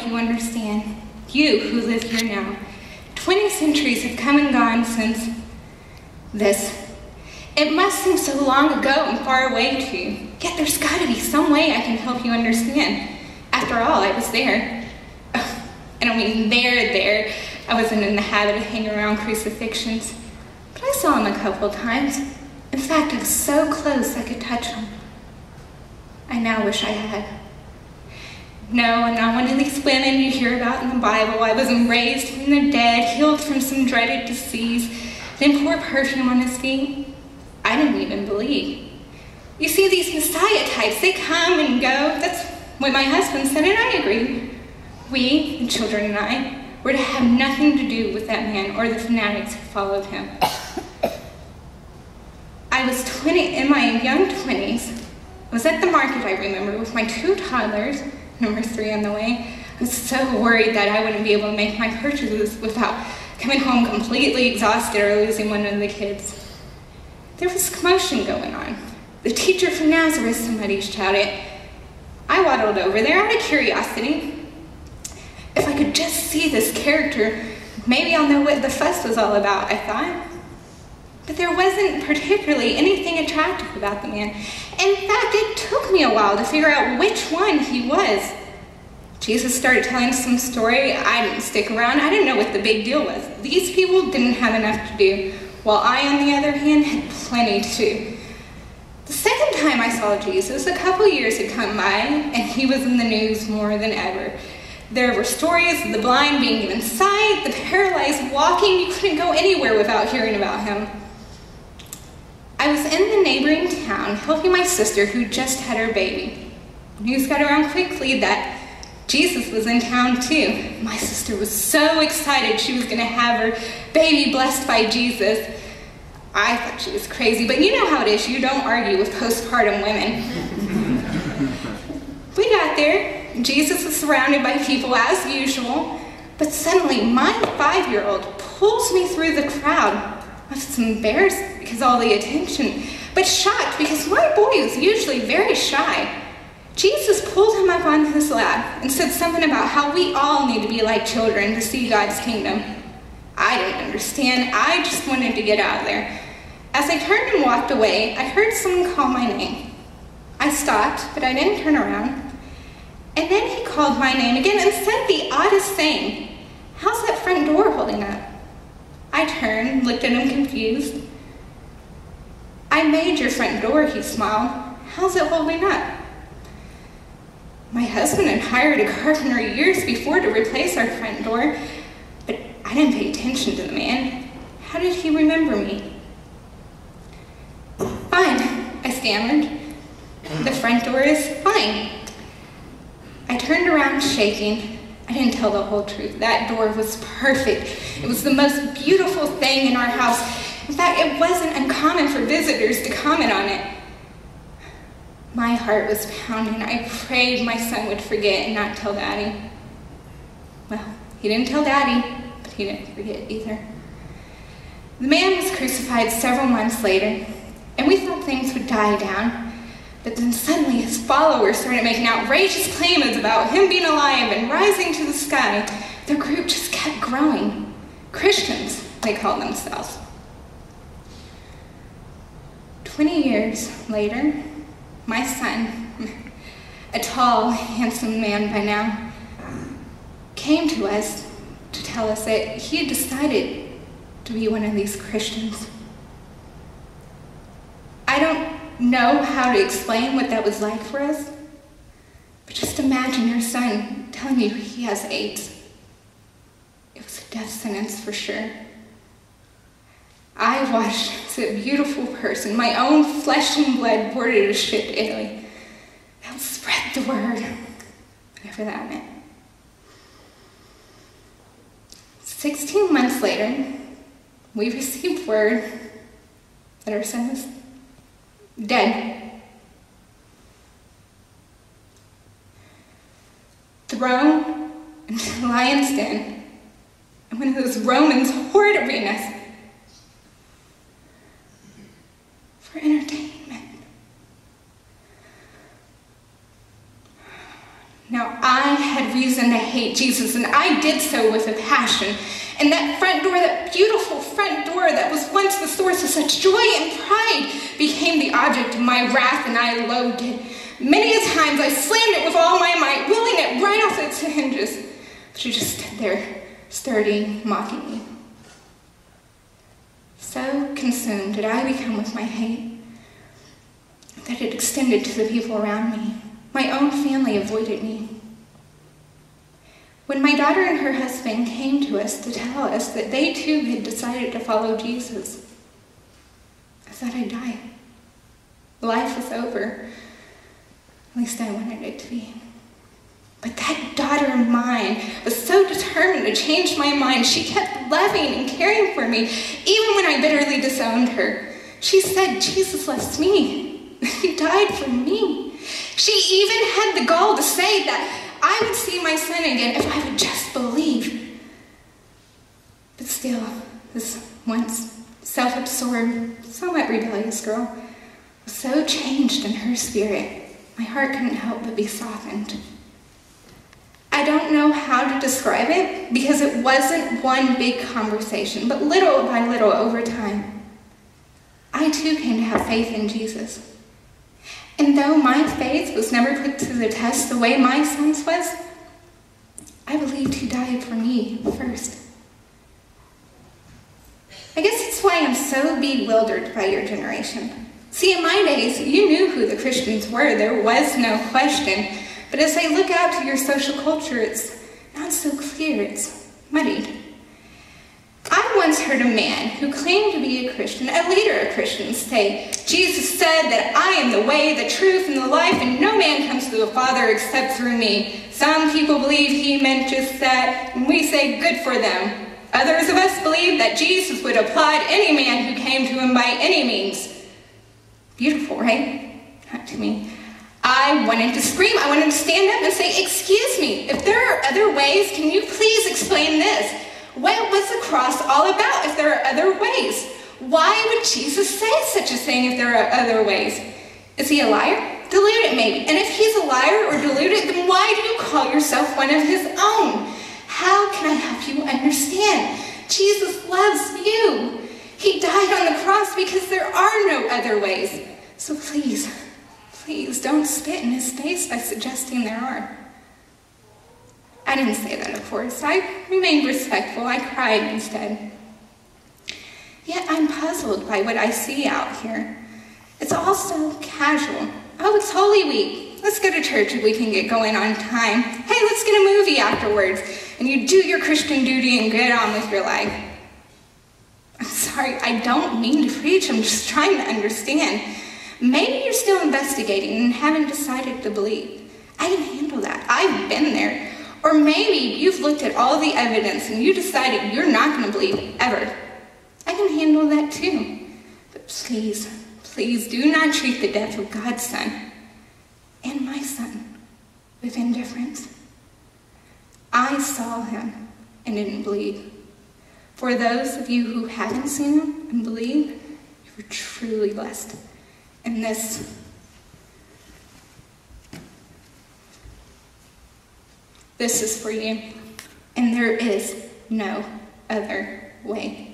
you understand. You who live here now. 20 centuries have come and gone since this. It must seem so long ago and far away to you. Yet there's got to be some way I can help you understand. After all, I was there. Oh, I don't mean there. I wasn't in the habit of hanging around crucifixions. But I saw him a couple times. In fact, I was so close I could touch him. I now wish I had. No, I'm not one of these women you hear about in the Bible. I wasn't raised from the dead, healed from some dreaded disease, then pour perfume on his feet. I didn't even believe. You see, these Messiah types, they come and go. That's what my husband said, and I agree. We, the children and I, were to have nothing to do with that man or the fanatics who followed him. I was 20, in my young 20s. I was at the market, I remember, with my 2 toddlers, number 3 on the way. I was so worried that I wouldn't be able to make my purchases without coming home completely exhausted or losing one of the kids. There was commotion going on. The teacher from Nazareth, somebody shouted. I waddled over there out of curiosity. If I could just see this character, maybe I'll know what the fuss was all about, I thought. But there wasn't particularly anything attractive about the man. In fact, it took me a while to figure out which one he was. Jesus started telling some story. I didn't stick around. I didn't know what the big deal was. These people didn't have enough to do, while I, on the other hand, had plenty to do. The second time I saw Jesus, a couple years had come by, and he was in the news more than ever. There were stories of the blind being given sight, the paralyzed walking. You couldn't go anywhere without hearing about him. I was in the neighboring town helping my sister who just had her baby. News got around quickly that Jesus was in town too. My sister was so excited she was going to have her baby blessed by Jesus. I thought she was crazy, but you know how it is. You don't argue with postpartum women. We got there. Jesus was surrounded by people as usual, but suddenly my 5-year-old pulls me through the crowd. I was embarrassed because of all the attention, but shocked because my boy was usually very shy. Jesus pulled him up on his lap and said something about how we all need to be like children to see God's kingdom. I didn't understand. I just wanted to get out of there. As I turned and walked away, I heard someone call my name. I stopped, but I didn't turn around. And then he called my name again and said the oddest thing. How's that front door holding up? I turned, looked at him confused. I made your front door, he smiled. How's it holding up? My husband had hired a carpenter years before to replace our front door, but I didn't pay attention to the man. How did he remember me? Fine, I stammered. The front door is fine. I turned around shaking. I didn't tell the whole truth. That door was perfect. It was the most beautiful thing in our house. In fact, it wasn't uncommon for visitors to comment on it. My heart was pounding. I prayed my son would forget and not tell Daddy. Well, he didn't tell Daddy, but he didn't forget either. The man was crucified several months later, and we thought things would die down. But then suddenly his followers started making outrageous claims about him being alive and rising to the sky. Their group just kept growing. Christians, they called themselves. 20 years later, my son, a tall, handsome man by now, came to us to tell us that he had decided to be one of these Christians. I don't know how to explain what that was like for us, but just imagine your son telling you he has AIDS. It was a death sentence for sure. I watched as a beautiful person, my own flesh and blood, boarded a ship to Italy. That would spread the word, whatever that meant. 16 months later, we received word that our son was dead. Thrown into the lion's den in one of those Romans' horrid arenas for entertainment. Now, I had reason to hate hate Jesus, and I did so with a passion. And that front door, that beautiful front door that was once the source of such joy and pride, became the object of my wrath, and I loathed it. Many a times I slammed it with all my might, wheeling it right off its hinges. But you just stood there, sturdy, mocking me. So consumed did I become with my hate that it extended to the people around me. My own family avoided me. When my daughter and her husband came to us to tell us that they too had decided to follow Jesus, I thought I'd die. Life was over. At least I wanted it to be. But that daughter of mine was so determined to change my mind. She kept loving and caring for me, even when I bitterly disowned her. She said, Jesus loves me. He died for me. She even had the gall to say that I would see my son again if I would just believe. But still, this once self-absorbed, somewhat rebellious girl was so changed in her spirit, my heart couldn't help but be softened. I don't know how to describe it because it wasn't one big conversation, but little by little over time, I too came to have faith in Jesus. And though my faith was never put to the test the way my son's was, I believed he died for me first. I guess it's why I'm so bewildered by your generation. See, in my days, you knew who the Christians were. There was no question. But as I look out to your social culture, it's not so clear. It's muddied. I once heard a man who claimed to be a Christian, a leader of Christians, say, Jesus said that I am the way, the truth, and the life, and no man comes to the Father except through me. Some people believe he meant just that, and we say good for them. Others of us believe that Jesus would apply to any man who came to him by any means. Beautiful, right? Not to me. I wanted to scream. I wanted to stand up and say, excuse me, if there are other ways, can you please explain this? What was the cross all about if there are other ways? Why would Jesus say such a thing if there are other ways? Is he a liar? Deluded maybe. And if he's a liar or deluded, then why do you call yourself one of his own? How can I help you understand? Jesus loves you. He died on the cross because there are no other ways. So please, please don't spit in his face by suggesting there are. I didn't say that, of course. I remained respectful. I cried instead. Yet I'm puzzled by what I see out here. It's all so casual. Oh, it's Holy Week. Let's go to church if we can get going on time. Hey, let's get a movie afterwards. And you do your Christian duty and get on with your life. I'm sorry, I don't mean to preach. I'm just trying to understand. Maybe you're still investigating and haven't decided to believe. I can handle that. I've been there. Or maybe you've looked at all the evidence and you decided you're not going to believe ever. I can handle that too. But please, please do not treat the death of God's Son and my son with indifference. I saw him and didn't believe. For those of you who haven't seen him and believe, you're truly blessed. And this is for you. And there is no other way.